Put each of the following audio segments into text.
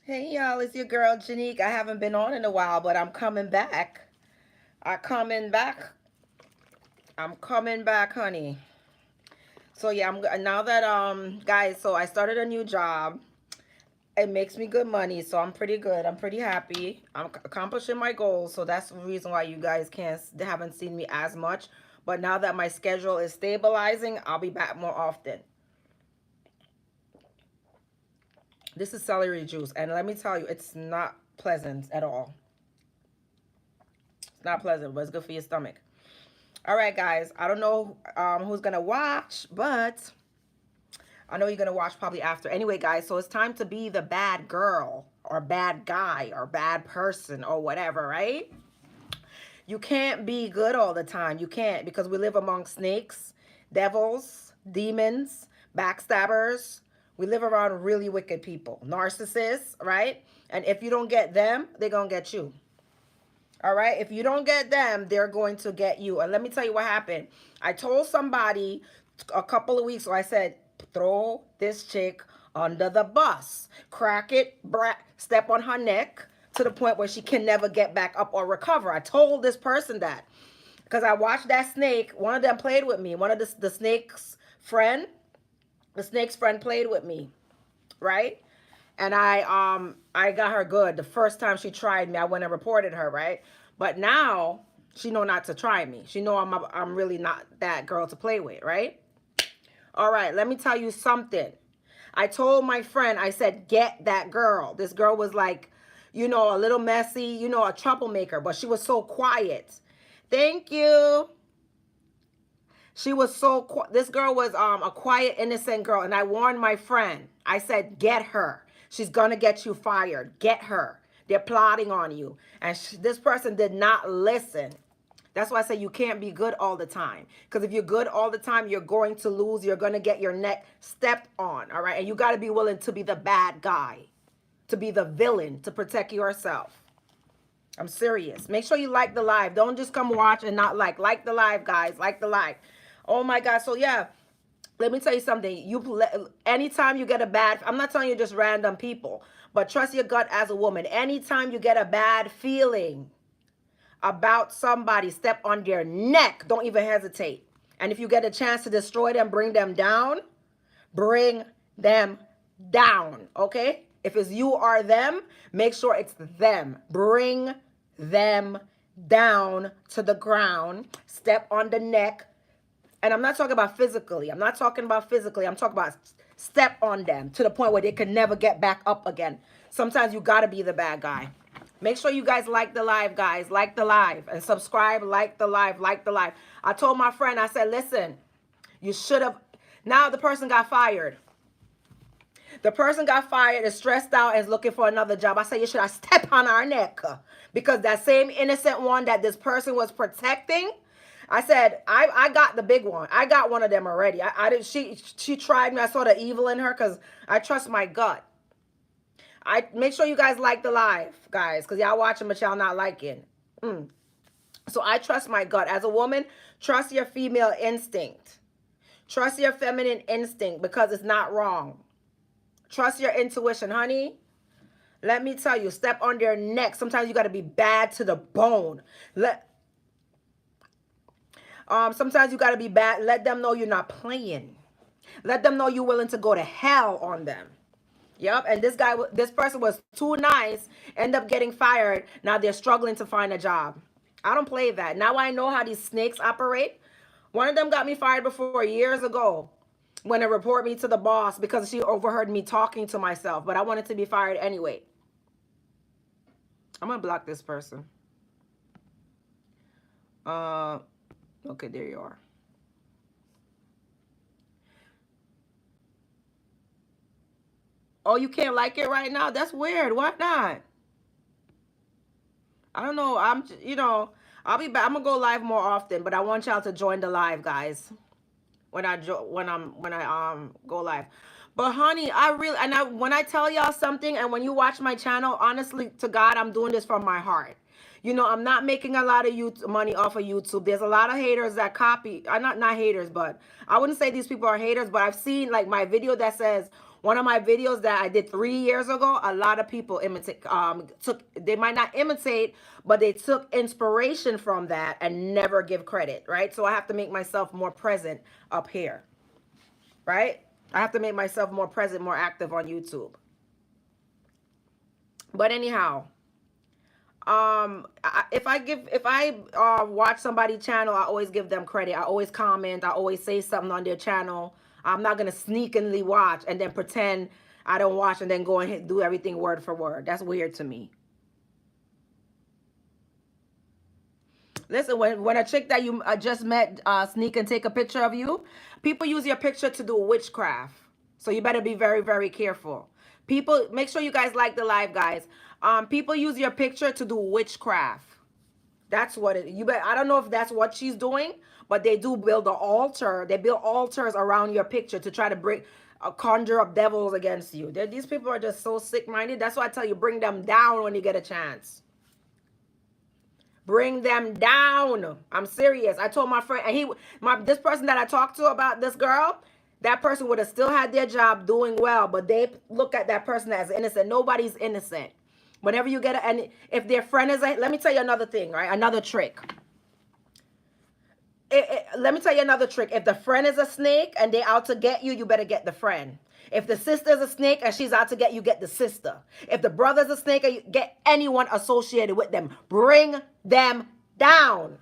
Hey y'all, it's your girl Janique. I haven't been on in a while, but I'm coming back. I coming back. I'm coming back, honey. So yeah, I'm now that guys, so I started a new job. It makes me good money, so I'm pretty good. I'm pretty happy. I'm accomplishing my goals, so that's the reason why you guys haven't seen me as much. But now that my schedule is stabilizing, I'll be back more often. This is celery juice, and let me tell you, it's not pleasant at all. It's not pleasant, but it's good for your stomach. All right, guys. I don't know who's gonna watch, but I know you're gonna watch probably after. Anyway, guys, so it's time to be the bad girl or bad guy or bad person or whatever, right? You can't be good all the time. You can't, because we live among snakes, devils, demons, backstabbers. We live around really wicked people, narcissists, right? And if you don't get them, they're gonna get you. All right. If you don't get them, they're going to get you. And let me tell you what happened. I told somebody a couple of weeks ago, I said, throw this chick under the bus, crack it, step on her neck to the point where she can never get back up or recover. I told this person that because I watched that snake. One of them played with me. One of the snake's friend played with me, right? And I got her good. The first time she tried me, I went and reported her, right? But now she know not to try me. She know I'm really not that girl to play with, right? All right, let me tell you something. I told my friend, I said, get that girl. This girl was like, a little messy, a troublemaker, but she was so quiet. Thank you. She was this girl was a quiet, innocent girl. And I warned my friend. I said, get her. She's going to get you fired. Get her. They're plotting on you. And this person did not listen. That's why I say you can't be good all the time. Because if you're good all the time, you're going to lose. You're going to get your neck stepped on. All right. And you got to be willing to be the bad guy, to be the villain, to protect yourself. I'm serious. Make sure you like the live. Don't just come watch and not like. Like the live, guys. Like the live. Oh my God. So yeah, let me tell you something. Anytime you get a bad, I'm not telling you just random people, but trust your gut as a woman. Anytime you get a bad feeling about somebody, step on their neck. Don't even hesitate. And if you get a chance to destroy them, bring them down. Bring them down. Okay? If it's you or them, make sure it's them. Bring them down to the ground. Step on the neck. And I'm not talking about physically. I'm not talking about physically. I'm talking about step on them to the point where they can never get back up again. Sometimes you got to be the bad guy. Make sure you guys like the live, guys. Like the live. And subscribe, like the live, like the live. I told my friend, I said, listen, you should have. Now the person got fired. The person got fired, is stressed out, and is looking for another job. I said, you should have stepped on our neck. Because that same innocent one that this person was protecting, I said, I got the big one. I got one of them already. I did. She tried me. I saw the evil in her because I trust my gut. I make sure you guys like the live, guys, because y'all watching but y'all not liking. So I trust my gut. As a woman, trust your female instinct. Trust your feminine instinct because it's not wrong. Trust your intuition, honey. Let me tell you, step on their neck. Sometimes you got to be bad to the bone. Sometimes you got to be bad. Let them know you're not playing. Let them know you're willing to go to hell on them. Yep. And this person was too nice, end up getting fired. Now they're struggling to find a job. I don't play that. Now I know how these snakes operate. One of them got me fired before years ago when they report me to the boss because she overheard me talking to myself. But I wanted to be fired anyway. I'm going to block this person. Okay, there you are. Oh, you can't like it right now? That's weird. Why not? I don't know. I'll be back. I'm gonna go live more often, but I want y'all to join the live, guys. When I go live. But honey, when I tell y'all something and when you watch my channel, honestly to God, I'm doing this from my heart. I'm not making a lot of money off of YouTube. There's a lot of haters that copy. I'm not haters, but I wouldn't say these people are haters, but I've seen like my video that says, One of my videos that I did 3 years ago, a lot of people they might not imitate, but they took inspiration from that and never give credit, right? So I have to make myself more present up here, right? I have to make myself more present, more active on YouTube. But anyhow, if I watch somebody's channel, I always give them credit. I always comment. I always say something on their channel. I'm not gonna sneakily watch and then pretend I don't watch and then go and do everything word for word. That's weird to me. Listen, when a chick that you just met sneak and take a picture of you, people use your picture to do witchcraft. So you better be very, very careful. People, make sure you guys like the live, guys. People use your picture to do witchcraft. That's what it. You bet. I don't know if that's what she's doing, but they do build an altar. They build altars around your picture to try to conjure up devils against you. These people are just so sick-minded. That's why I tell you, bring them down when you get a chance. Bring them down. I'm serious. I told my friend, and this person that I talked to about this girl, that person would have still had their job doing well, but they look at that person as innocent. Nobody's innocent. Whenever you get and if their friend is let me tell you another thing, right? Another trick. Let me tell you another trick. If the friend is a snake and they out to get you, you better get the friend. If the sister's a snake and she's out to get you, get the sister. If the brother's a snake, and you get anyone associated with them. Bring them down.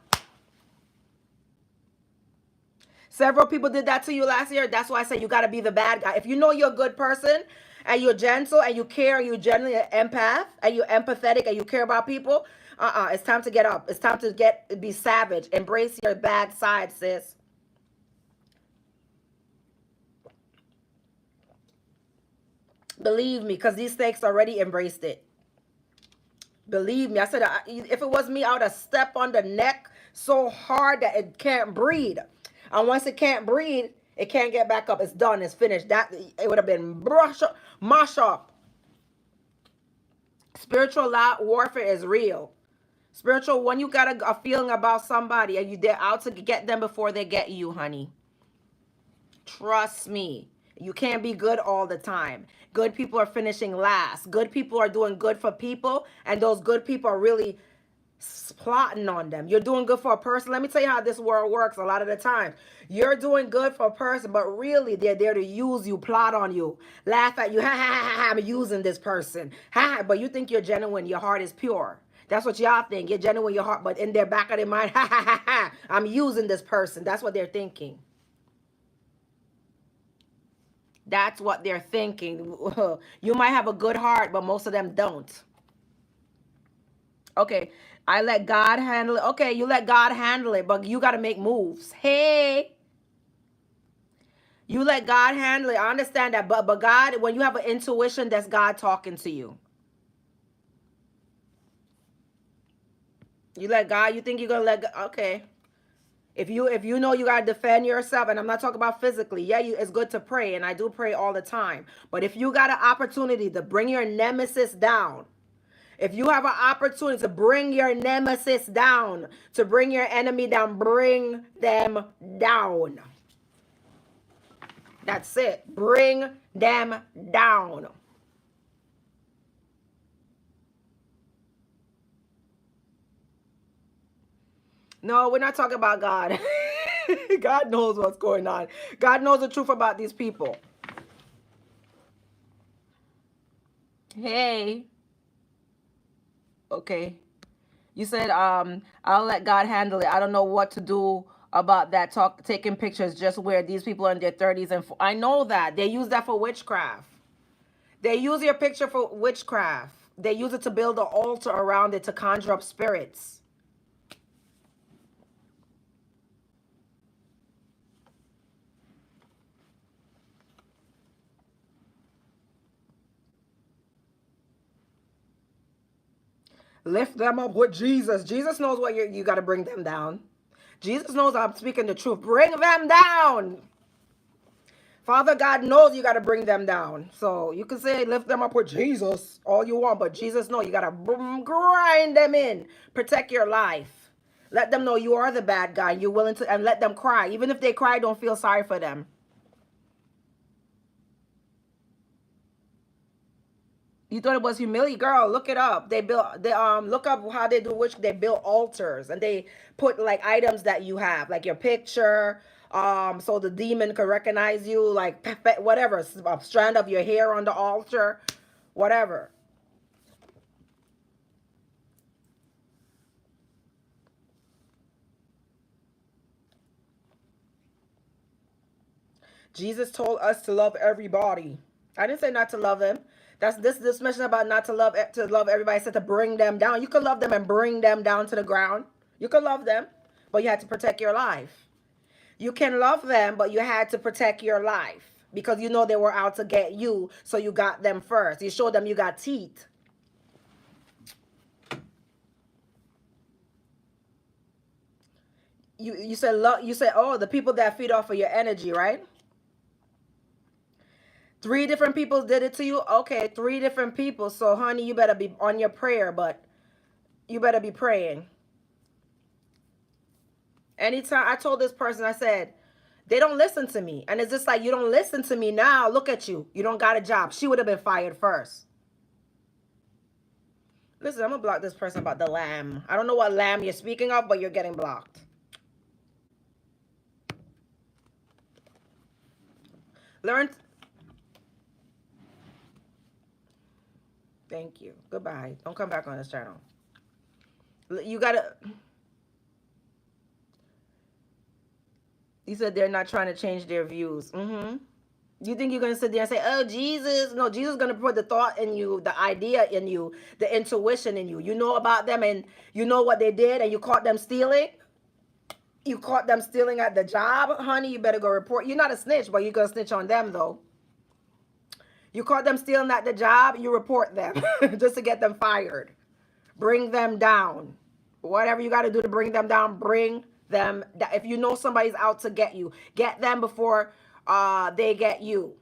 Several people did that to you last year. That's why I said you got to be the bad guy. If you know you're a good person and you're gentle and you care, you're generally an empath and you're empathetic and you care about people, it's time to get up. It's time to be savage. Embrace your bad side, sis. Believe me, because these snakes already embraced it. Believe me. I said, if it was me, I would have stepped on the neck so hard that it can't breathe. And once it can't breathe, it can't get back up. It's done. It's finished. It would have been mash up. Spiritual warfare is real. Spiritual, when you got a feeling about somebody and they're out to get them before they get you, honey. Trust me. You can't be good all the time. Good people are finishing last. Good people are doing good for people, and those good people are really plotting on them. You're doing good for a person. Let me tell you how this world works a lot of the time. You're doing good for a person, but really they're there to use you, plot on you, laugh at you. Ha ha ha ha, I'm using this person. Ha, but you think you're genuine. Your heart is pure. That's what y'all think. You're genuine, your heart, but in their back of their mind, ha ha ha ha, I'm using this person. That's what they're thinking. That's what they're thinking. You might have a good heart, but most of them don't. Okay, I let God handle it. Okay, you let God handle it, but you got to make moves. Hey, you let God handle it. I understand that, but God, when you have an intuition, that's God talking to you. You let God, you think you're gonna let God, okay. If you know you gotta defend yourself, and I'm not talking about physically, yeah, it's good to pray, and I do pray all the time. But if you got an opportunity to bring your nemesis down, if you have an opportunity to bring your nemesis down, to bring your enemy down, bring them down. That's it. Bring them down. No, we're not talking about God. God knows what's going on. God knows the truth about these people. Hey. Okay. You said, I'll let God handle it. I don't know what to do about that. Taking pictures just where these people are in their 30s. And I know that. They use that for witchcraft. They use your picture for witchcraft. They use it to build an altar around it to conjure up spirits. Lift them up with Jesus. Jesus knows what you got to bring them down. Jesus knows I'm speaking the truth. Bring them down. Father God knows you got to bring them down. So you can say lift them up with Jesus all you want, but Jesus knows you got to grind them in. Protect your life. Let them know you are the bad guy. You're willing to, and let them cry. Even if they cry, don't feel sorry for them. You thought it was humility, girl? Look it up. They built. They look up how they do. Which they build altars and they put like items that you have, like your picture. So the demon can recognize you, like whatever, a strand of your hair on the altar, whatever. Jesus told us to love everybody. I didn't say not to love him. That's this mention about not to love everybody. I said to bring them down. You could love them and bring them down to the ground. You could love them, but you had to protect your life. You can love them, but you had to protect your life because you know they were out to get you. So you got them first. You showed them you got teeth. You said love. You said, oh, the people that feed off of your energy, right? Three different people did it to you. Okay, three different people. So, honey, you better be on your prayer, but you better be praying. Anytime I told this person, I said, they don't listen to me. And it's just like, you don't listen to me now. Look at you. You don't got a job. She would have been fired first. Listen, I'm going to block this person about the lamb. I don't know what lamb you're speaking of, but you're getting blocked. Learn. Thank you. Goodbye. Don't come back on this channel. You got to. You said they're not trying to change their views. You think you're going to sit there and say, oh, Jesus. No, Jesus is going to put the thought in you, the idea in you, the intuition in you. You know about them and you know what they did and you caught them stealing. You caught them stealing at the job, honey. You better go report. You're not a snitch, but you're going to snitch on them, though. You caught them stealing at the job, you report them just to get them fired. Bring them down. Whatever you got to do to bring them down, bring them down. If you know somebody's out to get them before they get you.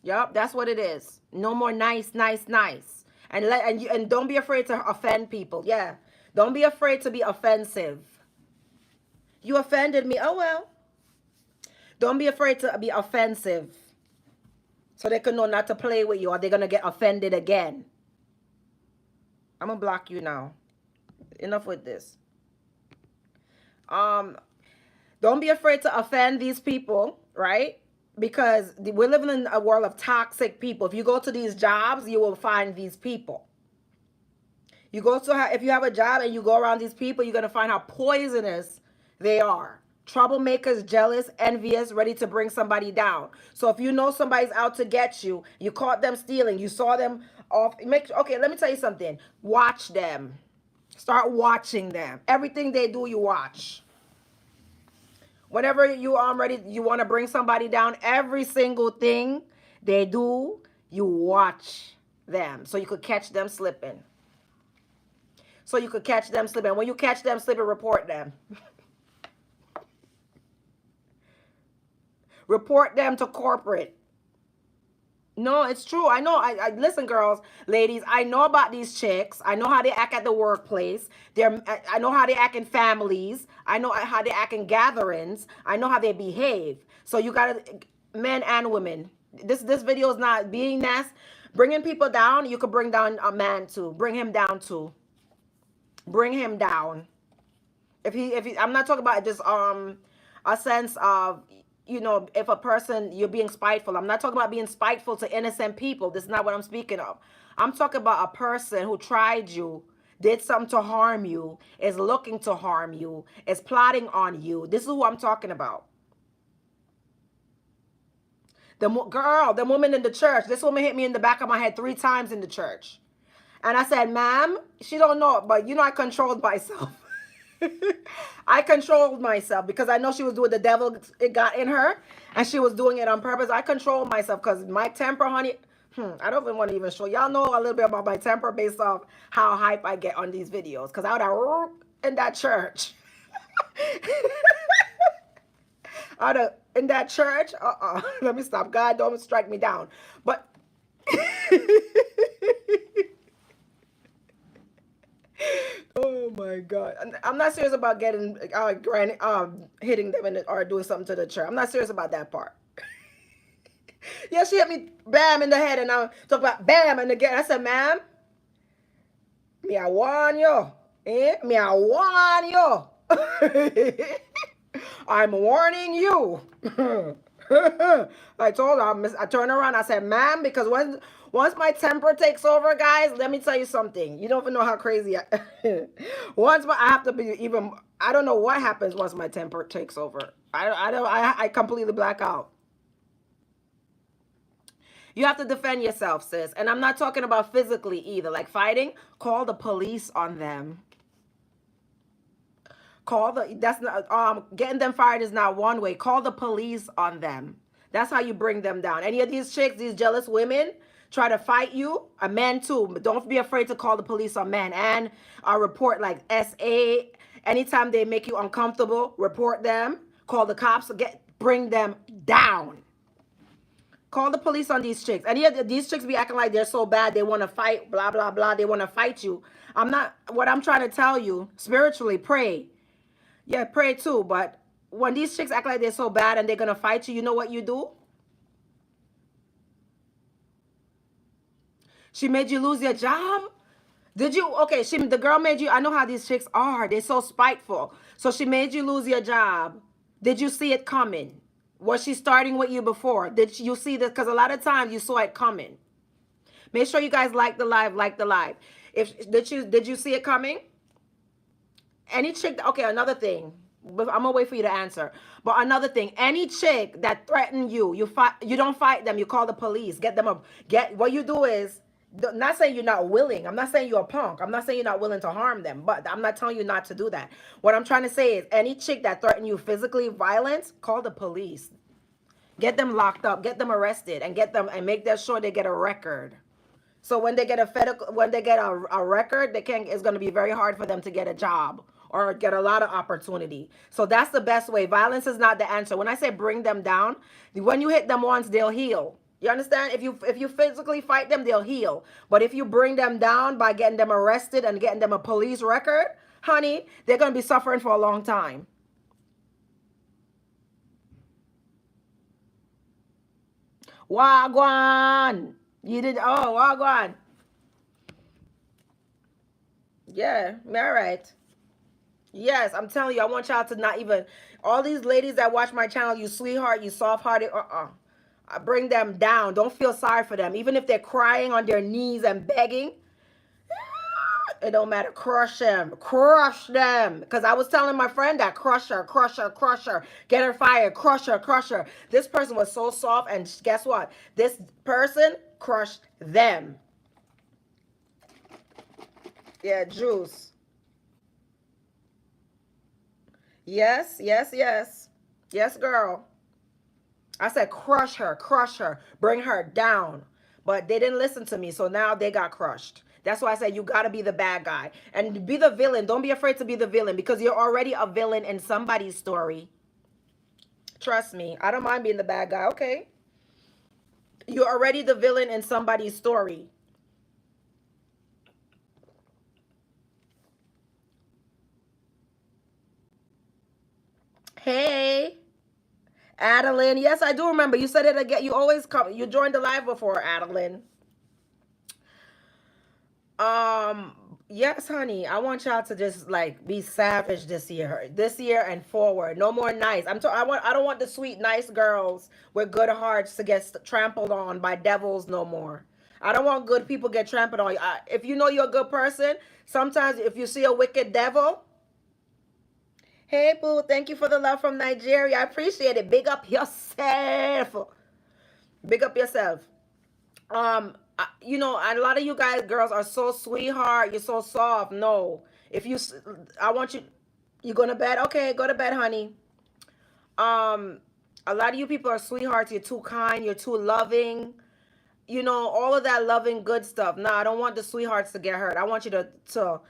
Yep, that's what it is. No more nice. And don't be afraid to offend people. Yeah. Don't be afraid to be offensive. You offended me. Oh, well. Don't be afraid to be offensive. So they can know not to play with you or they're going to get offended again. I'm going to block you now. Enough with this. Don't be afraid to offend these people, right? Because we're living in a world of toxic people. If you go to these jobs, you will find these people. You go to, if you have a job and you go around these people, you're going to find how poisonous they are. Troublemakers, jealous, envious, ready to bring somebody down. So if you know somebody's out to get you, you caught them stealing, you saw them off. Okay, let me tell you something. Watch them. Start watching them. Everything they do, you watch. Whenever you you want to bring somebody down, every single thing they do, you watch them. So you could catch them slipping. When you catch them slipping, report them. Report them to corporate. No, it's true. I know. I listen, girls, ladies. I know about these chicks. I know how they act at the workplace. I know how they act in families. I know how they act in gatherings. I know how they behave. So you gotta, men and women. This video is not being nasty. Bringing people down. You could bring down a man too. Bring him down too. Bring him down. If he, I'm not talking about just a sense of, you know, if a person, you're being spiteful. I'm not talking about being spiteful to innocent people. This is not what I'm speaking of. I'm talking about a person who tried you, did something to harm you, is looking to harm you, is plotting on you. This is who I'm talking about. The woman in the church. This woman hit me in the back of my head 3 times in the church. And I said, ma'am, she don't know, but you know I controlled myself. I controlled myself because I know she was doing the devil. It got in her and she was doing it on purpose. I controlled myself because my temper, honey, I don't even want to even show. Y'all know a little bit about my temper based off how hype I get on these videos. Because I would have in that church. In that church, let me stop. God, don't strike me down. But oh my God. I'm not serious about getting hitting them or doing something to the church. I'm not serious about that part. Yeah, she hit me bam in the head, and I talk about bam and again. I said, ma'am, me I warn you. Me I warn you. I'm warning you. I told her, I turned around, I said, ma'am, because once my temper takes over, guys, let me tell you something. You don't even know how crazy I have to be even, I don't know what happens once my temper takes over. I completely black out. You have to defend yourself, sis. And I'm not talking about physically either. Like fighting, call the police on them. Call the that's not getting them fired is not one way. Call the police on them. That's how you bring them down. Any of these chicks, these jealous women, try to fight you, a man too. But don't be afraid to call the police on men and report like SA. Anytime they make you uncomfortable, report them. Call the cops. Bring them down. Call the police on these chicks. Any of these chicks be acting like they're so bad, they want to fight, blah, blah, blah. They want to fight you. What I'm trying to tell you, spiritually, pray. Yeah, pray too. But when these chicks act like they're so bad and they're going to fight you, you know what you do? She made you lose your job? Did you? Okay, the girl made you. I know how these chicks are. They're so spiteful. So she made you lose your job. Did you see it coming? Was she starting with you before? Did you see this? Because a lot of times you saw it coming. Make sure you guys like the live, If did you see it coming? Any chick, okay, another thing. I'm gonna wait for you to answer. But another thing, any chick that threaten you, you don't fight them, you call the police. What you do is, not saying you're not willing. I'm not saying you're a punk. I'm not saying you're not willing to harm them, but I'm not telling you not to do that. What I'm trying to say is any chick that threaten you physically violence, call the police. Get them locked up, get them arrested, and make sure they get a record. So when they get a record, it's going to be very hard for them to get a job or get a lot of opportunity. So that's the best way. Violence is not the answer. When I say bring them down, when you hit them once, they'll heal. You understand? If you physically fight them, they'll heal. But if you bring them down by getting them arrested and getting them a police record, honey, they're going to be suffering for a long time. Wagwan. You did. Oh, wagwan. Yeah, all right. Yes, I'm telling you, I want y'all to not even, all these ladies that watch my channel, you sweetheart, you soft-hearted, I bring them down. Don't feel sorry for them. Even if they're crying on their knees and begging, it don't matter. Crush them. Crush them. Because I was telling my friend that crush her, crush her, crush her. Get her fired. Crush her, crush her. This person was so soft, and guess what? This person crushed them. Yeah, juice. Yes, yes, yes. Yes, girl. I said crush her, bring her down. But they didn't listen to me, so now they got crushed. That's why I said you got to be the bad guy. And be the villain. Don't be afraid to be the villain because you're already a villain in somebody's story. Trust me. I don't mind being the bad guy, okay? You're already the villain in somebody's story. Hey. Adeline, yes, I do remember. You said it again. You always come. You joined the live before, Adeline. Yes, honey. I want y'all to just like be savage this year and forward. No more nice. I don't want the sweet, nice girls with good hearts to get trampled on by devils no more. I don't want good people get trampled on. If you know you're a good person, sometimes if you see a wicked devil, hey, boo, thank you for the love from Nigeria. I appreciate it. Big up yourself. Big up yourself. And a lot of you guys, girls, are so sweetheart. You're so soft. No. I want you, you going to bed? Okay, go to bed, honey. Um, a lot of you people are sweethearts. You're too kind. You're too loving. All of that loving good stuff. No, I don't want the sweethearts to get hurt. I want you to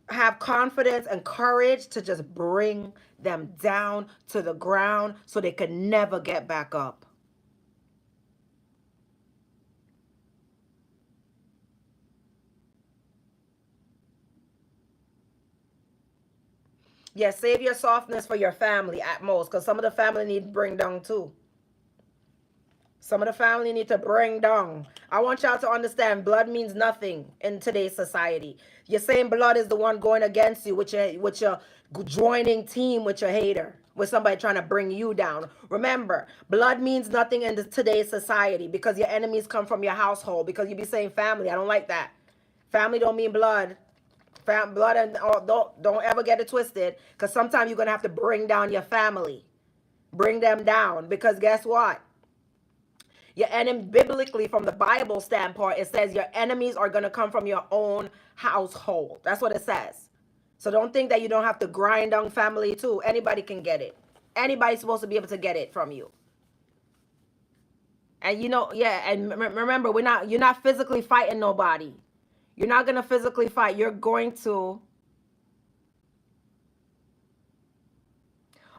have confidence and courage to just bring them down to the ground so they can never get back up. Yeah, save your softness for your family at most, because some of the family need to bring down too. Some of the family need to bring down. I want y'all to understand blood means nothing in today's society. You're saying blood is the one going against you with your joining team with your hater, with somebody trying to bring you down. Remember, blood means nothing in today's society because your enemies come from your household. Because you be saying family. I don't like that. Family don't mean blood. Blood and don't ever get it twisted, because sometimes you're gonna have to bring down your family. Bring them down, because guess what? Your enemy, biblically, from the Bible standpoint, it says your enemies are going to come from your own household. That's what it says. So don't think that you don't have to grind on family too. Anybody can get it. Anybody's supposed to be able to get it from you. And and remember, you're not physically fighting nobody. You're not going to physically fight. You're going to.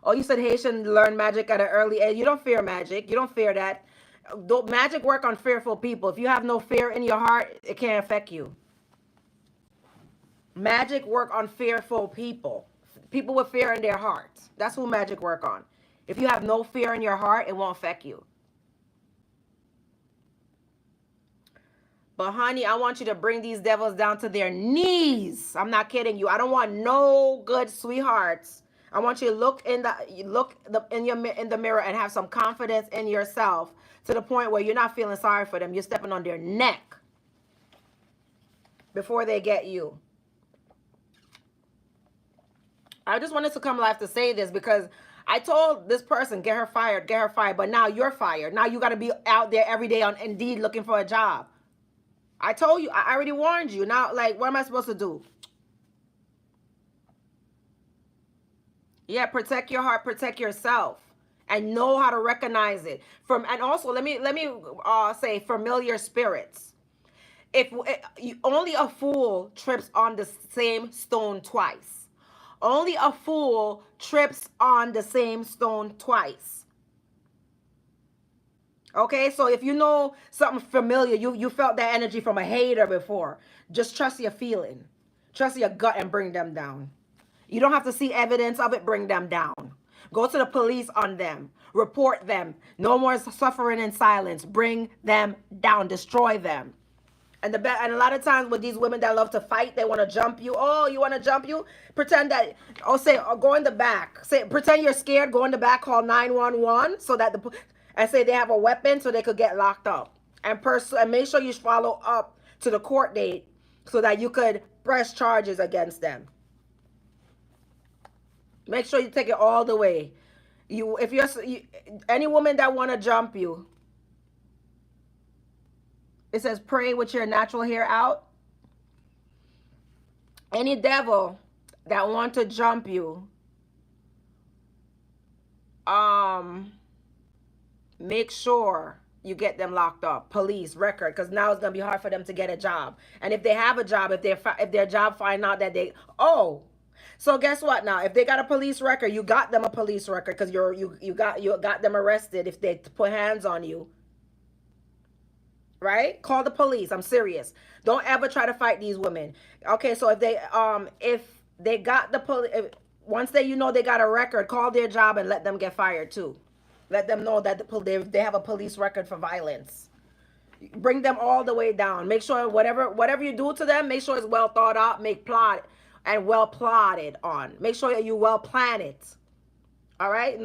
Oh, you said Haitian learn magic at an early age. You don't fear magic. You don't fear that. Magic work on fearful people. If you have no fear in your heart, it can't affect you. Magic work on fearful people. People with fear in their hearts. That's who magic work on. If you have no fear in your heart, it won't affect you. But honey, I want you to bring these devils down to their knees. I'm not kidding you. I don't want no good sweethearts. I want you to look in the mirror and have some confidence in yourself, to the point where you're not feeling sorry for them. You're stepping on their neck before they get you. I just wanted to come live to say this, because I told this person, get her fired, but now you're fired. Now you got to be out there every day on Indeed looking for a job. I told you, I already warned you. Now, like, what am I supposed to do? Yeah, protect your heart, protect yourself, and know how to recognize it. And also, let me say familiar spirits. Only a fool trips on the same stone twice. Only a fool trips on the same stone twice. Okay, so if you know something familiar, you felt that energy from a hater before, just trust your feeling. Trust your gut and bring them down. You don't have to see evidence of it, bring them down. Go to the police on them. Report them. No more suffering in silence. Bring them down. Destroy them. And a lot of times with these women that love to fight, they want to jump you. Oh, you want to jump you? Pretend that, go in the back. Pretend you're scared, go in the back, call 911 so that and say they have a weapon so they could get locked up. And make sure you follow up to the court date so that you could press charges against them. Make sure you take it all the way. Any woman that want to jump you, it says pray with your natural hair out. Any devil that want to jump you, make sure you get them locked up. Police record, because now it's gonna be hard for them to get a job. And if they have a job, if their job find out that so guess what now? If they got a police record, you got them a police record, because you got them arrested if they put hands on you. Right? Call the police. I'm serious. Don't ever try to fight these women. Okay, so if they got the police, once they got a record, call their job and let them get fired too. Let them know that they have a police record for violence. Bring them all the way down. Make sure whatever you do to them, make sure it's well thought out, and well plotted on. Make sure you well plan it. All right?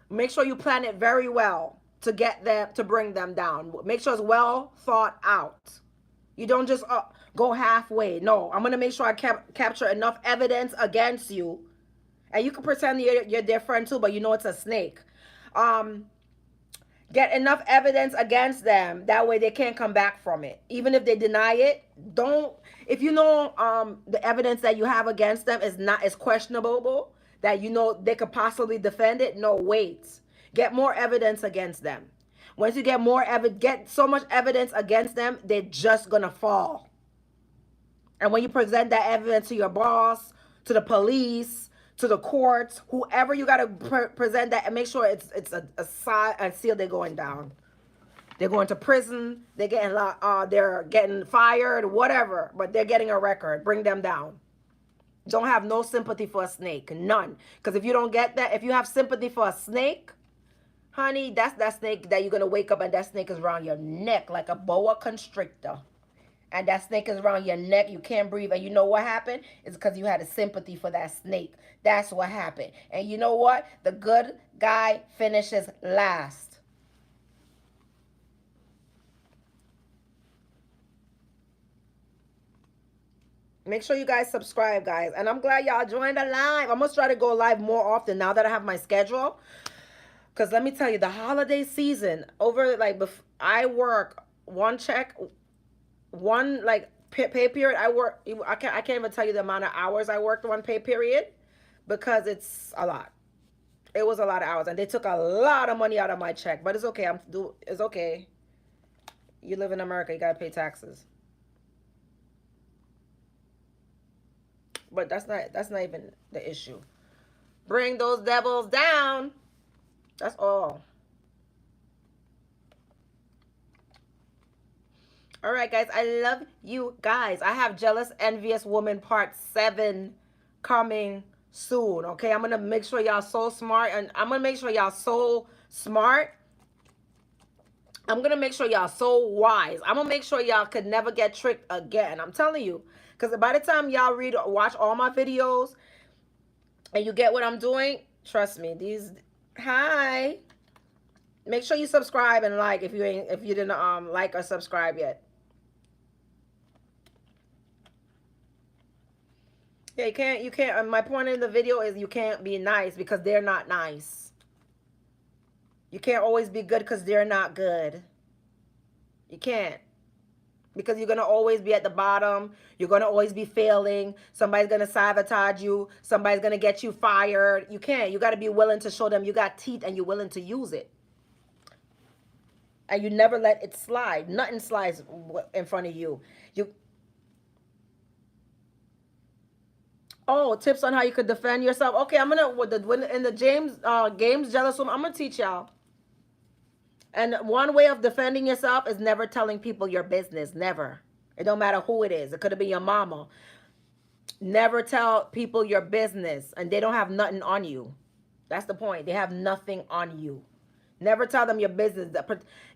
Make sure you plan it very well to get them, to bring them down. Make sure it's well thought out. You don't just go halfway. No, I'm going to make sure I capture enough evidence against you. And you can pretend you're their friend too, but you know it's a snake. Get enough evidence against them. That way they can't come back from it. Even if they deny it, if you know the evidence that you have against them is questionable, that they could possibly defend it, no, wait. Get more evidence against them. Once you get so much evidence against them, they're just gonna fall. And when you present that evidence to your boss, to the police, to the courts, whoever you gotta present that, and make sure it's a seal. They're going down. They're going to prison. They're getting fired, whatever. But they're getting a record. Bring them down. Don't have no sympathy for a snake, none. Because if you don't get that, if you have sympathy for a snake, Honey, that's that snake that you're going to wake up and that snake is around your neck like a boa constrictor. And that snake is around your neck. You can't breathe. And you know what happened? It's because you had a sympathy for that snake. That's what happened. And you know what? The good guy finishes last. Make sure you guys subscribe, guys. And I'm glad y'all joined the live. I'm going to try to go live more often now that I have my schedule. Because let me tell you, the holiday season, over like, I work one check, one like pay period. I can't even tell you the amount of hours I worked one pay period because it's a lot. It was a lot of hours. And they took a lot of money out of my check. But it's okay. It's okay. You live in America. You got to pay taxes. But that's not even the issue. Bring those devils down. That's all. All right, guys. I love you guys. I have Jealous, Envious Woman Part 7 coming soon. Okay, I'm going to make sure y'all so smart. And I'm going to make sure y'all so smart. I'm going to make sure y'all so wise. I'm going to make sure y'all could never get tricked again. I'm telling you. Because by the time y'all watch all my videos and you get what I'm doing, trust me, hi. Make sure you subscribe and like if you didn't like or subscribe yet. Yeah, you can't my point in the video is you can't be nice because they're not nice. You can't always be good because they're not good. You can't. Because you're going to always be at the bottom. You're going to always be failing. Somebody's going to sabotage you. Somebody's going to get you fired. You can't. You got to be willing to show them you got teeth and you're willing to use it. And you never let it slide. Nothing slides in front of you. Oh, tips on how you could defend yourself. Okay, I'm going to, in the games Jealous Woman, I'm going to teach y'all. And one way of defending yourself is never telling people your business. Never. It don't matter who it is. It could have been your mama. Never tell people your business. And they don't have nothing on you. That's the point. They have nothing on you. Never tell them your business.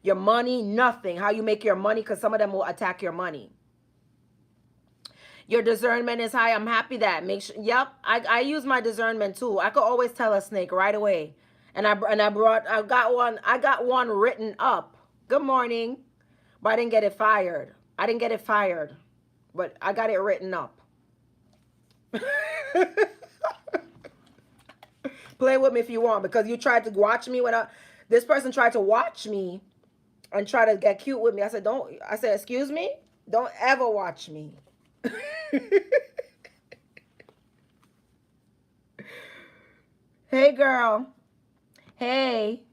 Your money, nothing. How you make your money, because some of them will attack your money. Your discernment is high. I'm happy that. Make sure. Yep. I use my discernment too. I could always tell a snake right away. And I got one written up. Good morning. But I didn't get it fired. But I got it written up. Play with me if you want, because you tried to watch me this person tried to watch me and try to get cute with me. I said, excuse me? Don't ever watch me. Hey, girl. Hey.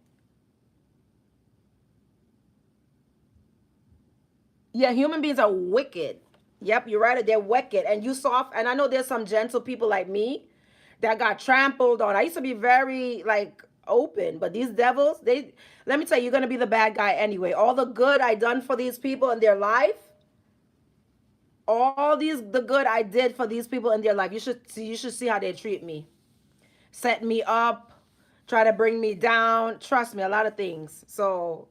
Yeah, human beings are wicked. Yep, you're right. They're wicked. And you soft. And I know there's some gentle people like me that got trampled on. I used to be very, like, open. But these devils, let me tell you, you're going to be the bad guy anyway. All the good I done for these people in their life, the good I did for these people in their life, you should see how they treat me. Set me up. Try to bring me down. Trust me, a lot of things. So,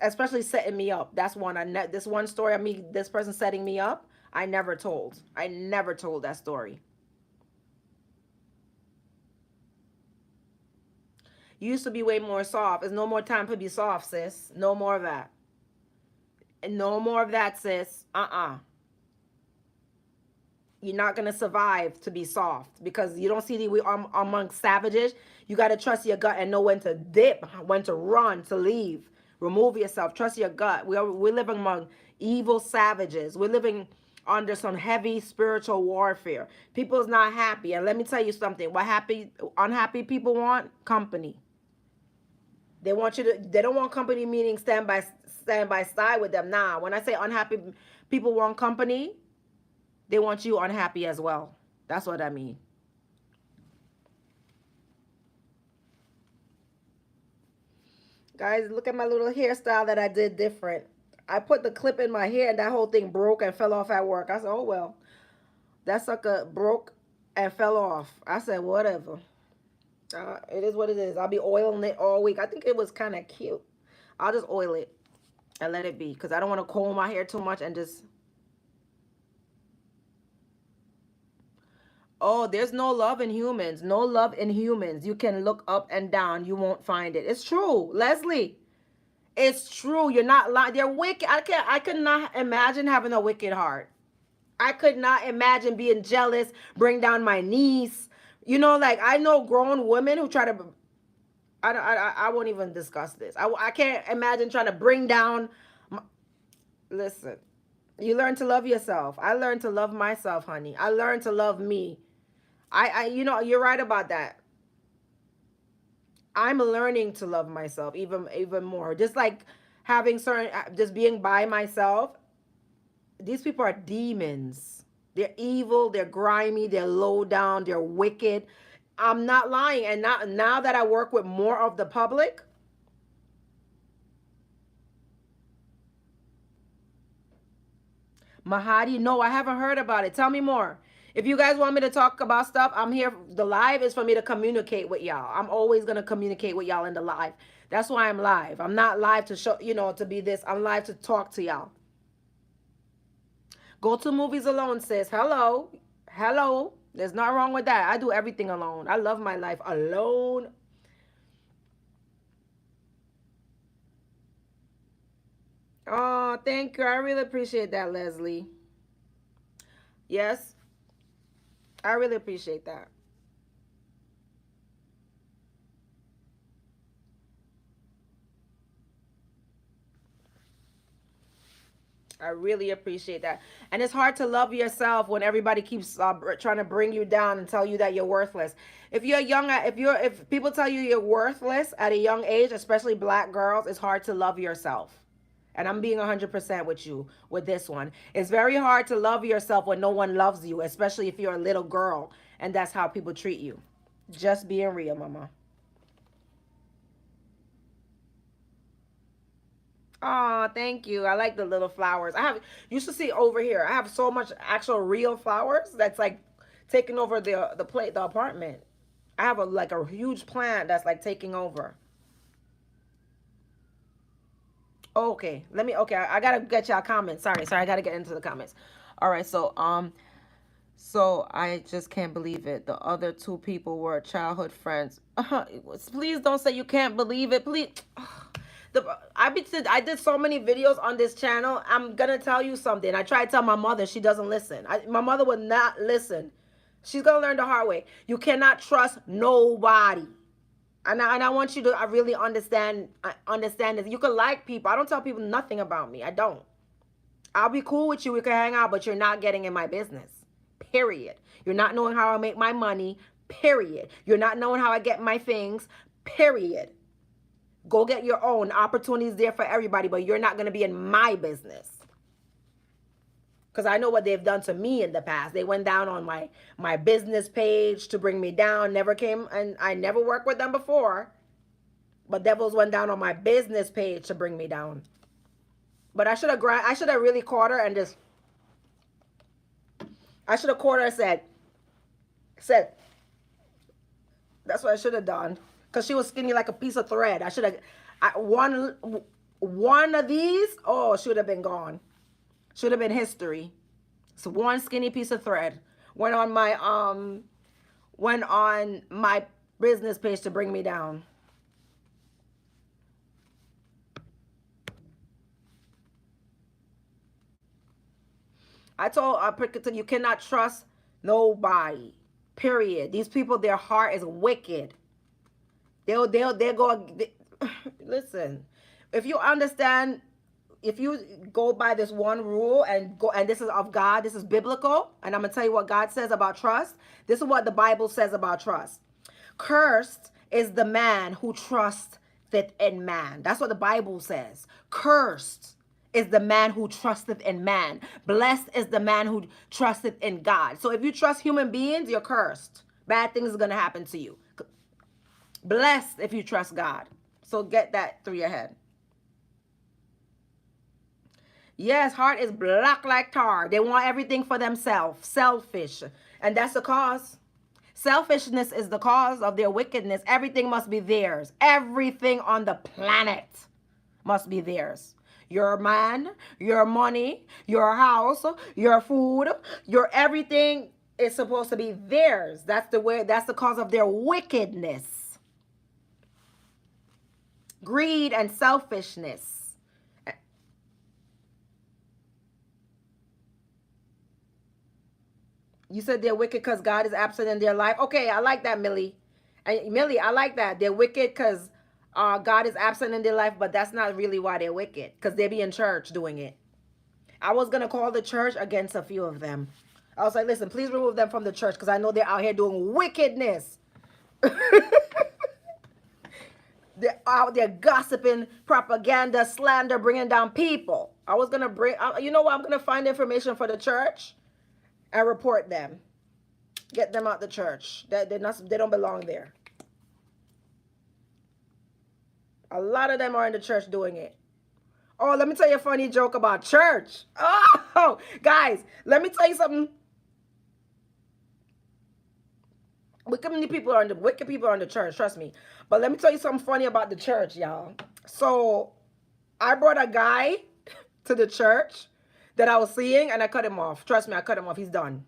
especially setting me up. That's one. This one story of me, this person setting me up, I never told. I never told that story. You used to be way more soft. There's no more time to be soft, sis. No more of that. And no more of that, sis. You're not going to survive to be soft, because you don't see amongst savages. You got to trust your gut and know when to dip, when to run, to leave. Remove yourself. Trust your gut. We're living among evil savages. We're living under some heavy spiritual warfare. People's not happy. And let me tell you something. What unhappy people want? Company. They don't want company, meaning stand by side with them. Nah, when I say unhappy people want company, they want you unhappy as well. That's what I mean. Guys, look at my little hairstyle that I did different. I put the clip in my hair and that whole thing broke and fell off at work. I said, oh, well. That sucker broke and fell off. I said, whatever. It is what it is. I'll be oiling it all week. I think it was kind of cute. I'll just oil it and let it be because I don't want to comb my hair too much and just. Oh, there's no love in humans. No love in humans. You can look up and down. You won't find it. It's true, Leslie. It's true. You're not lying. They're wicked. I could not imagine having a wicked heart. I could not imagine being jealous, bring down my niece. You know, like I know grown women who try to. I won't even discuss this. I can't imagine trying to bring down. Listen, you learn to love yourself. I learned to love myself, honey. I learned to love me. You know, you're right about that. I'm learning to love myself even more. Just like having certain, just being by myself. These people are demons. They're evil. They're grimy. They're low down. They're wicked. I'm not lying. And now that I work with more of the public, Mahadi, no, I haven't heard about it. Tell me more. If you guys want me to talk about stuff, I'm here. The live is for me to communicate with y'all. I'm always going to communicate with y'all in the live. That's why I'm live. I'm not live to show, to be this. I'm live to talk to y'all. Go to movies alone, sis. Hello. Hello. There's nothing wrong with that. I do everything alone. I love my life alone. Oh, thank you. I really appreciate that, Leslie. Yes, I really appreciate that. I really appreciate that. And it's hard to love yourself when everybody keeps trying to bring you down and tell you that you're worthless. If you're young, if people tell you you're worthless at a young age, especially black girls, it's hard to love yourself. And I'm being 100% with you with this one. It's very hard to love yourself when no one loves you, especially if you're a little girl and that's how people treat you. Just being real, mama. Oh, thank you. I like the little flowers. You should see over here. I have so much actual real flowers that's like taking over the apartment. I have a huge plant that's like taking over. Okay, okay, I gotta get y'all comments. Sorry, I gotta get into the comments. All right, so I just can't believe it. The other two people were childhood friends. Please don't say you can't believe it. Please. I did so many videos on this channel. I'm gonna tell you something. I tried to tell my mother. She doesn't listen. My mother would not listen. She's gonna learn the hard way. You cannot trust nobody. And I want you to really understand this. You can like people. I don't tell people nothing about me. I don't. I'll be cool with you. We can hang out, but you're not getting in my business. Period. You're not knowing how I make my money. Period. You're not knowing how I get my things. Period. Go get your own. Opportunities there for everybody, but you're not going to be in my business. Because I know what they've done to me in the past. They went down on my business page to bring me down. Never came, and I never worked with them before. But devils went down on my business page to bring me down. But I should have really caught her and just, I should have caught her and said, that's what I should have done. Because she was skinny like a piece of thread. I should have, one of these, oh, should have been gone. Should have been history. So one skinny piece of thread went on my business page to bring me down. I told you cannot trust nobody. Period. These people, their heart is wicked. They'll go. Listen, if you understand, if you go by this one rule and this is of God, this is biblical, and I'm gonna tell you what God says about trust. This is what the Bible says about trust. Cursed is the man who trusteth in man. That's what the Bible says. Cursed is the man who trusteth in man. Blessed is the man who trusteth in God. So if you trust human beings, you're cursed. Bad things are gonna happen to you. Blessed if you trust God. So get that through your head. Yes, heart is black like tar. They want everything for themselves. Selfish. And that's the cause. Selfishness is the cause of their wickedness. Everything must be theirs. Everything on the planet must be theirs. Your man, your money, your house, your food, your everything is supposed to be theirs. That's the cause of their wickedness. Greed and selfishness. You said they're wicked because God is absent in their life. Okay, I like that, Millie. And Millie, I like that. They're wicked because God is absent in their life, but that's not really why they're wicked, because they be in church doing it. I was going to call the church against a few of them. I was like, listen, please remove them from the church because I know they're out here doing wickedness. They're out there gossiping, propaganda, slander, bringing down people. I was going to you know what? I'm going to find information for the church and report them. Get them out the church. They don't belong there. A lot of them are in the church doing it. Oh, let me tell you a funny joke about church. Oh, guys, let me tell you something. Wicked people are in the church, trust me. But let me tell you something funny about the church, y'all. So I brought a guy to the church that I was seeing, and I cut him off. Trust me, I cut him off. He's done.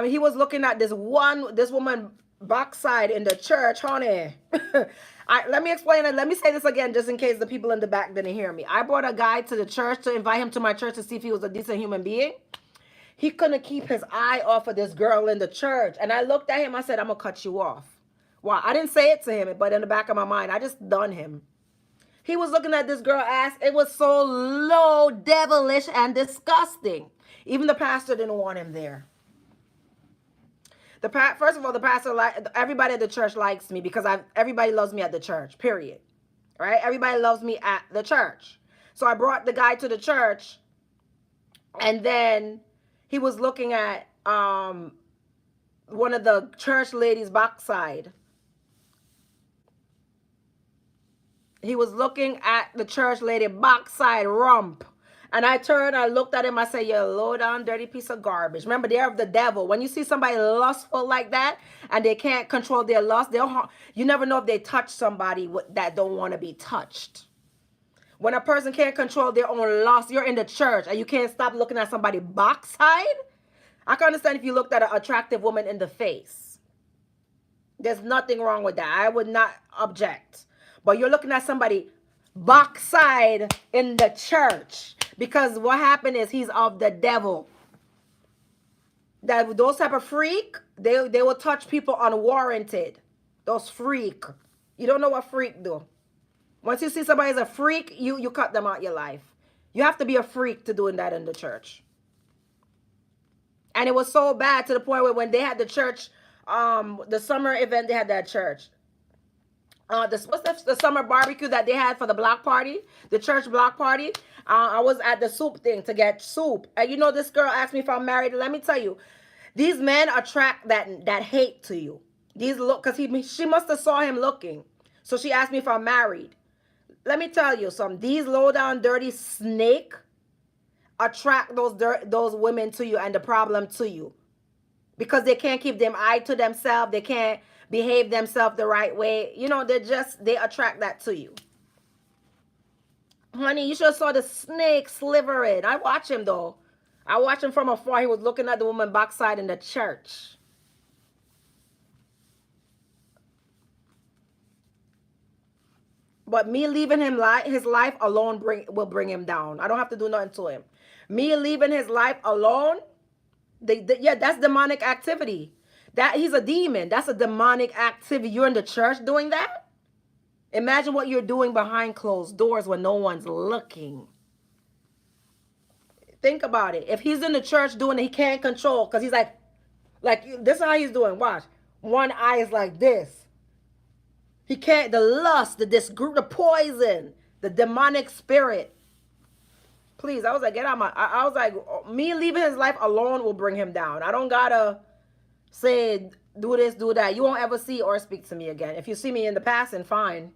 He was looking at this woman backside in the church, honey. Let me explain it. Let me say this again, just in case the people in the back didn't hear me. I brought a guy to the church to invite him to my church to see if he was a decent human being. He couldn't keep his eye off of this girl in the church. And I looked at him. I said, I'm going to cut you off. Well, I didn't say it to him, but in the back of my mind, I just done him. He was looking at this girl ass. It was so low, devilish, and disgusting. Even the pastor didn't want him there. First of all, the pastor, everybody at the church likes me because everybody loves me at the church, period. Right? Everybody loves me at the church. So I brought the guy to the church, and then he was looking at one of the church ladies' backside. He was looking at the church lady backside rump. And I turned, I looked at him, I said, you low down, dirty piece of garbage. Remember, they're of the devil. When you see somebody lustful like that, and they can't control their lust, you never know if they touch somebody that don't want to be touched. When a person can't control their own lust, you're in the church, and you can't stop looking at somebody backside. I can understand if you looked at an attractive woman in the face. There's nothing wrong with that. I would not object. But you're looking at somebody backside in the church. Because what happened is he's of the devil. Those type of freak, they will touch people unwarranted. Those freak. You don't know what freak do. Once you see somebody as a freak, you cut them out your life. You have to be a freak to doing that in the church. And it was so bad to the point where when they had the church, the summer event they had that church. The summer barbecue that they had for the block party, the church block party. I was at the soup thing to get soup. And you know, this girl asked me if I'm married. Let me tell you, these men attract that hate to you. Because she must have saw him looking. So she asked me if I'm married. Let me tell you something. These low down dirty snake attract those women to you and the problem to you. Because they can't keep them eye to themselves. They can't behave themselves the right way. You know, they attract that to you. Honey, you should have saw the snake slivering. I watch him though. I watched him from afar. He was looking at the woman backside in the church. But me leaving his life alone will bring him down. I don't have to do nothing to him. Me leaving his life alone, yeah, that's demonic activity. That he's a demon. That's a demonic activity. You're in the church doing that? Imagine what you're doing behind closed doors when no one's looking. Think about it. If he's in the church doing it, he can't control because he's like this is how he's doing. Watch. One eye is like this. He can't, the lust, the poison, the demonic spirit. Please, I was like, get out I was like, me leaving his life alone will bring him down. I don't gotta say, do this, do that. You won't ever see or speak to me again. If you see me in the past, then fine.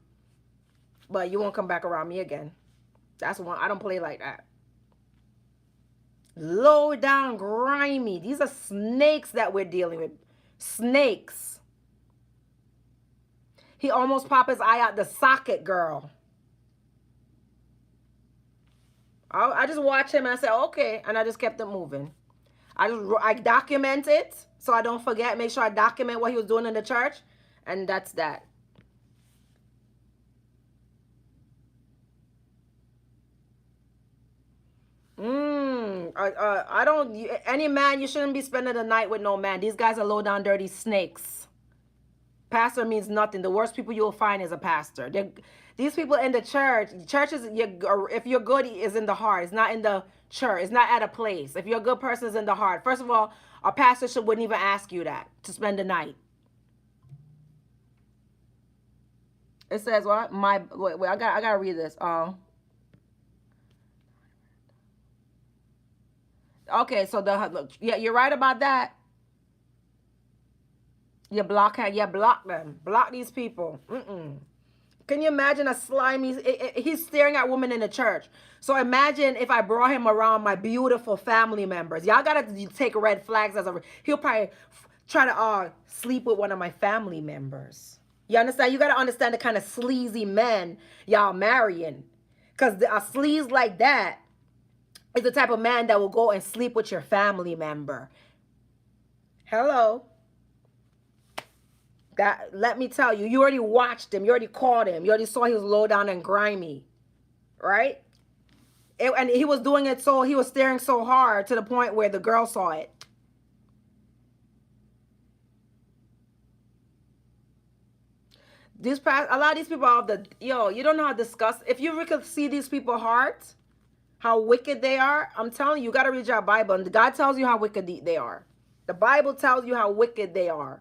But you won't come back around me again. That's one. I don't play like that. Low down, grimy. These are snakes that we're dealing with. Snakes. He almost popped his eye out the socket, girl. I just watched him and I said, okay. And I just kept it moving. I document it so I don't forget. Make sure I document what he was doing in the church. And that's that. I don't. Any man, you shouldn't be spending the night with no man. These guys are low down, dirty snakes. Pastor means nothing. The worst people you'll find is a pastor. These people in the church. Church is, if you're good, is in the heart. It's not in the church. It's not at a place. If you're a good person, it's in the heart. First of all, a pastor wouldn't even ask you that to spend the night. It says what? Wait, I gotta read this. Okay, so yeah, you're right about that. You block them. Block these people. Can you imagine a slimy? He's staring at women in the church. So imagine if I brought him around my beautiful family members. Y'all gotta take red flags as a. He'll probably try to sleep with one of my family members. You understand? You gotta understand the kind of sleazy men y'all marrying, because a sleaze like that is the type of man that will go and sleep with your family member. Hello. That, let me tell you, you already watched him. You already caught him. You already saw he was low down and grimy, right? And he was doing it he was staring so hard to the point where the girl saw it. A lot of these people are you don't know how disgust. If you could see these people's hearts, how wicked they are, I'm telling you, you got to read your Bible. And God tells you how wicked they are. The Bible tells you how wicked they are.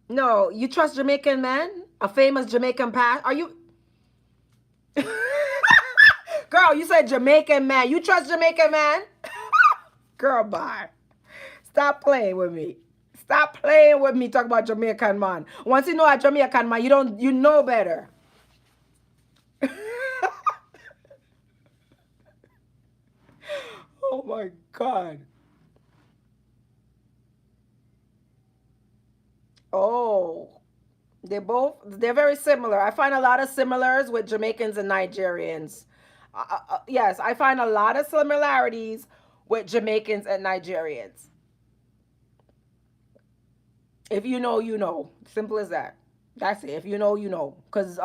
No, you trust Jamaican man? A famous Jamaican past? Are you? Girl, you said Jamaican man. You trust Jamaican man? Girl, bye. Stop playing with me. Stop playing with me. Talk about Jamaican man. Once you know a Jamaican man, you know better. Oh my God. Oh, they're very similar. I find a lot of similars with Jamaicans and Nigerians. Yes, I find a lot of similarities with Jamaicans and Nigerians. If you know, you know. Simple as that. That's it. If you know, you know. Because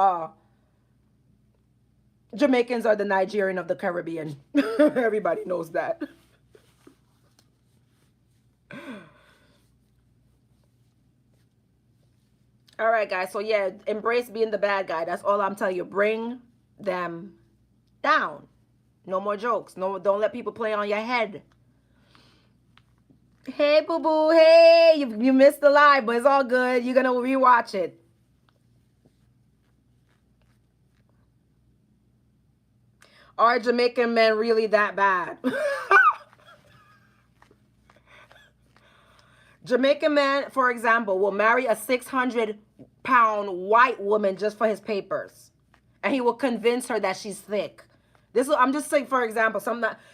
Jamaicans are the Nigerian of the Caribbean. Everybody knows that. All right, guys. So, yeah, embrace being the bad guy. That's all I'm telling you. Bring them down. No more jokes. No, don't let people play on your head. Hey, boo-boo. Hey, you missed the live, but it's all good. You're going to rewatch it. Are Jamaican men really that bad? Jamaican man, for example, will marry a 600-pound white woman just for his papers. And he will convince her that she's thick. I'm just saying, for example,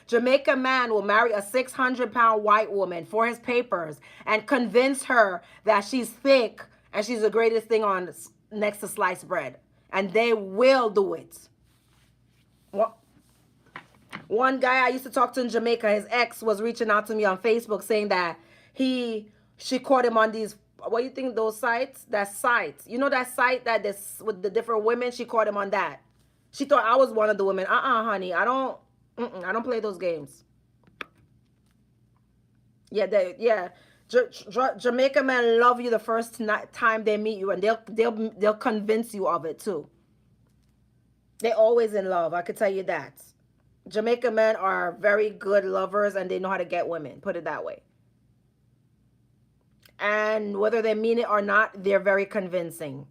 Jamaican man will marry a 600-pound white woman for his papers and convince her that she's thick and she's the greatest thing on next to sliced bread. And they will do it. One guy I used to talk to in Jamaica, his ex was reaching out to me on Facebook saying that she caught him on these, what do you think those sites? That site. You know that site that this with the different women? She caught him on that. She thought I was one of the women. Honey, I don't play those games. Yeah, Jamaica men love you the first time they meet you, and they'll convince you of it too. They're always in love. I could tell you that. Jamaican men are very good lovers, and they know how to get women. Put it that way. And whether they mean it or not, they're very convincing.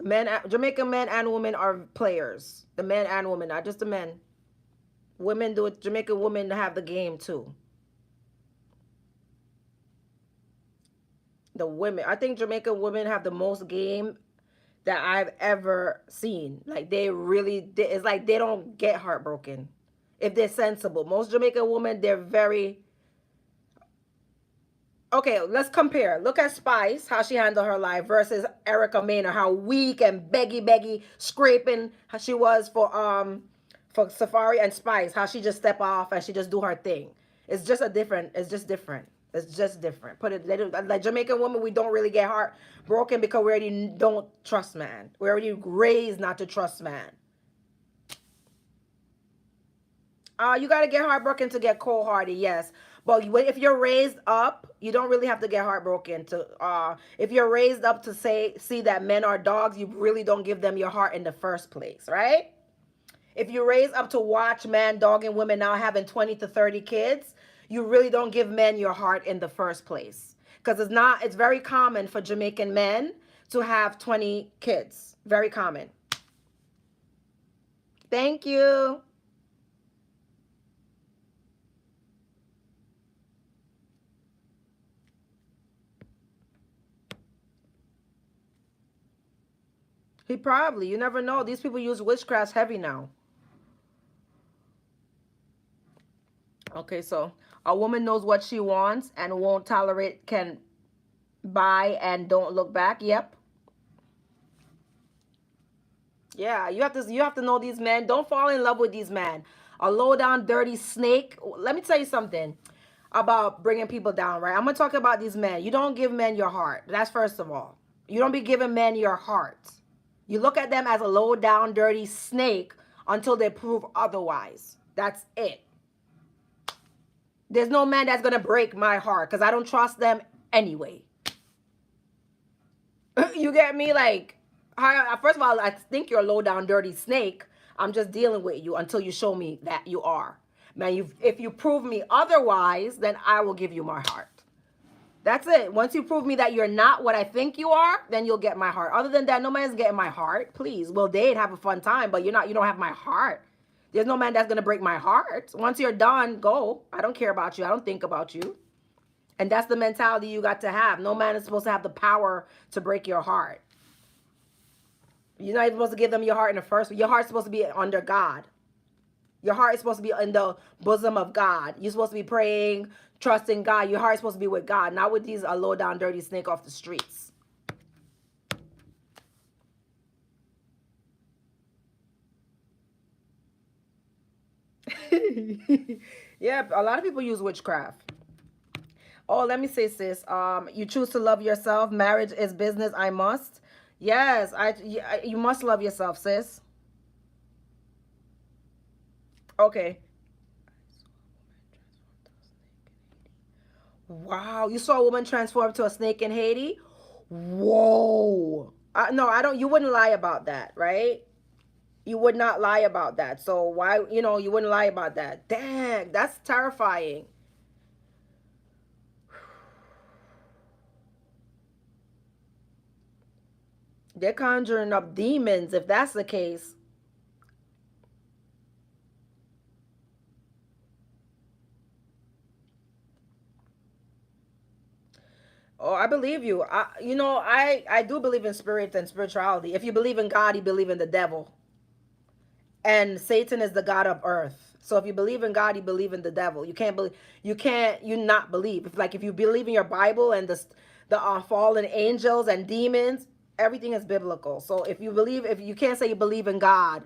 Jamaican men and women are players. The men and women, not just the men. Women do it. Jamaican women have the game too. The women, I think Jamaican women have the most game that I've ever seen. Like it's like they don't get heartbroken. if they're sensible. Most Jamaican women, they're very... Okay, let's compare. Look at Spice, how she handled her life versus Erica Maynor, how weak and beggy, scraping how she was for Safari, and Spice, how she just step off and she just do her thing. It's just a different. It's just different. It's just different. Put it like Jamaican women, we don't really get heartbroken because we already don't trust man. We already raised not to trust man. You gotta get heartbroken to get cold-hearted, yes. But if you're raised up, you don't really have to get heartbroken to. If you're raised up to see that men are dogs, you really don't give them your heart in the first place, right? If you're raised up to watch man dogging women now having 20 to 30 kids, you really don't give men your heart in the first place. Because it's very common for Jamaican men to have 20 kids. Very common. Thank you. He probably, you never know. These people use witchcraft heavy now. Okay, so a woman knows what she wants and won't tolerate, can buy and don't look back. Yep. Yeah, you have to know these men. Don't fall in love with these men. A low down dirty snake. Let me tell you something about bringing people down, right? I'm going to talk about these men. You don't give men your heart. That's first of all. You don't be giving men your heart. You look at them as a low down dirty snake until they prove otherwise. That's it. There's no man that's going to break my heart because I don't trust them anyway. You get me? Like, first of all, I think you're a low down dirty snake. I'm just dealing with you until you show me that you are. Man, if you prove me otherwise, then I will give you my heart. That's it. Once you prove me that you're not what I think you are, then you'll get my heart. Other than that, no man's getting my heart. Please. We'll date, have a fun time, but you don't have my heart. There's no man that's going to break my heart. Once you're done, go. I don't care about you. I don't think about you. And that's the mentality you got to have. No man is supposed to have the power to break your heart. You're not even supposed to give them your heart in the first place. Your heart's supposed to be under God. Your heart is supposed to be in the bosom of God. You're supposed to be praying, trusting God. Your heart is supposed to be with God, not with these low down dirty snake off the streets. Yeah, a lot of people use witchcraft. Oh, let me say, sis. You choose to love yourself. Marriage is business. I must. Yes, you must love yourself, sis. Okay. Wow, you saw a woman transform to a snake in Haiti? Whoa. No, I don't. You wouldn't lie about that, right? You would not lie about that. So why, you wouldn't lie about that. Dang, that's terrifying. They're conjuring up demons if that's the case. Oh, I believe you. I do believe in spirit and spirituality. If you believe in God, you believe in the devil. And Satan is the god of earth. So if you believe in God, you believe in the devil. You not believe. If you believe in your Bible and the fallen angels and demons, everything is biblical. So if you can't say you believe in God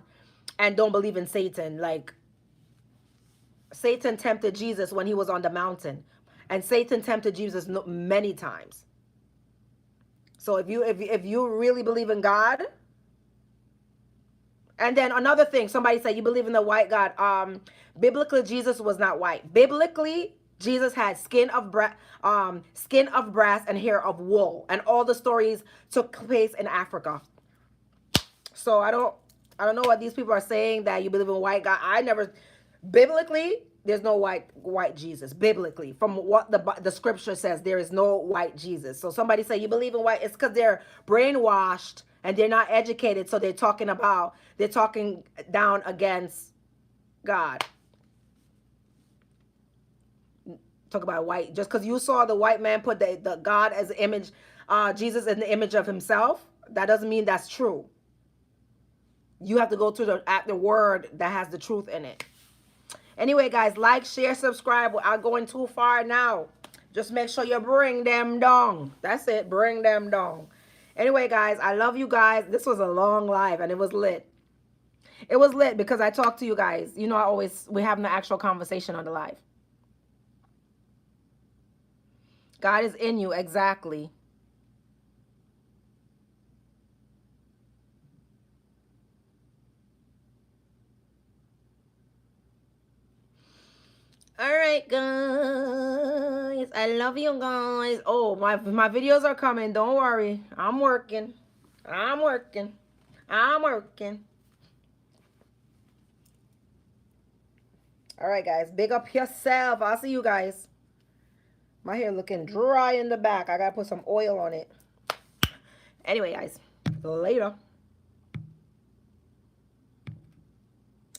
and don't believe in Satan, like Satan tempted Jesus when he was on the mountain, and Satan tempted Jesus many times. So if you really believe in God, and then another thing, somebody said you believe in the white God. Biblically, Jesus was not white. Biblically, Jesus had skin of brass and hair of wool, and all the stories took place in Africa. So I don't know what these people are saying that you believe in white God. Biblically, there's no white Jesus. Biblically, from what the scripture says, there is no white Jesus. So somebody say you believe in white, it's because they're brainwashed and they're not educated. So they're talking down against God. Talk about white. Just because you saw the white man put the God as the image, Jesus in the image of himself, that doesn't mean that's true. You have to go to the word that has the truth in it. Anyway, guys, like, share, subscribe. Without going too far now. Just make sure you bring them down. That's it. Bring them down. Anyway, guys, I love you guys. This was a long live and it was lit. It was lit because I talked to you guys. You know, we have an actual conversation on the live. God is in you, exactly. All right, guys. I love you guys. Oh, my videos are coming. Don't worry. I'm working. I'm working. I'm working. All right, guys. Big up yourself. I'll see you guys. My hair looking dry in the back. I got to put some oil on it. Anyway, guys. Later.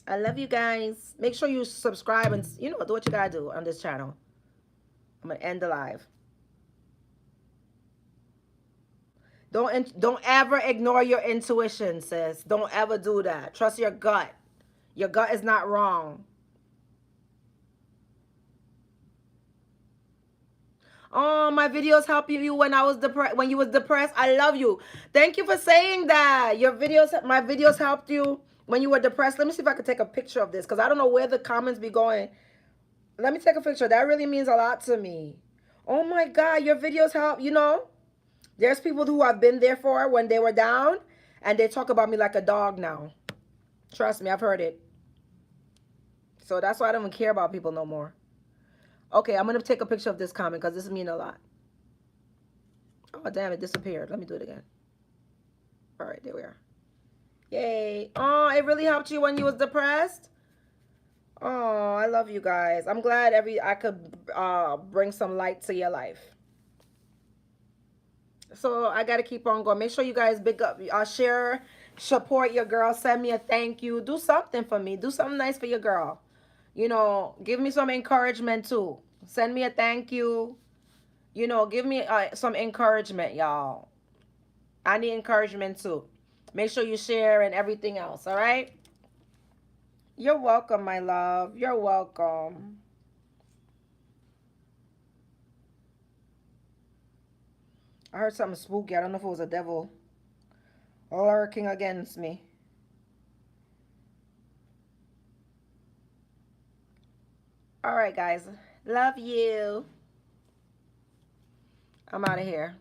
I love you guys. Make sure you subscribe and, you know, do what you got to do on this channel. I'm going to end the live. Don't ever ignore your intuition, sis. Don't ever do that. Trust your gut. Your gut is not wrong. Oh, my videos help you when I was depressed. When you was depressed, I love you. Thank you for saying that. My videos helped you when you were depressed. Let me see if I can take a picture of this because I don't know where the comments be going. Let me take a picture. That really means a lot to me. Oh my God, your videos help. You know, there's people who I've been there for when they were down, and they talk about me like a dog now. Trust me, I've heard it. So that's why I don't even care about people no more. Okay, I'm going to take a picture of this comment because this means a lot. Oh, damn, it disappeared. Let me do it again. All right, there we are. Yay. Oh, it really helped you when you was depressed? Oh, I love you guys. I'm glad I could bring some light to your life. So I got to keep on going. Make sure you guys big up, share, support your girl. Send me a thank you. Do something for me. Do something nice for your girl. You know, give me some encouragement too. Send me a thank you. You know, give me some encouragement, y'all. I need encouragement too. Make sure you share and everything else, all right? You're welcome, my love. You're welcome. I heard something spooky. I don't know if it was a devil lurking against me. All right, guys. Love you. I'm out of here.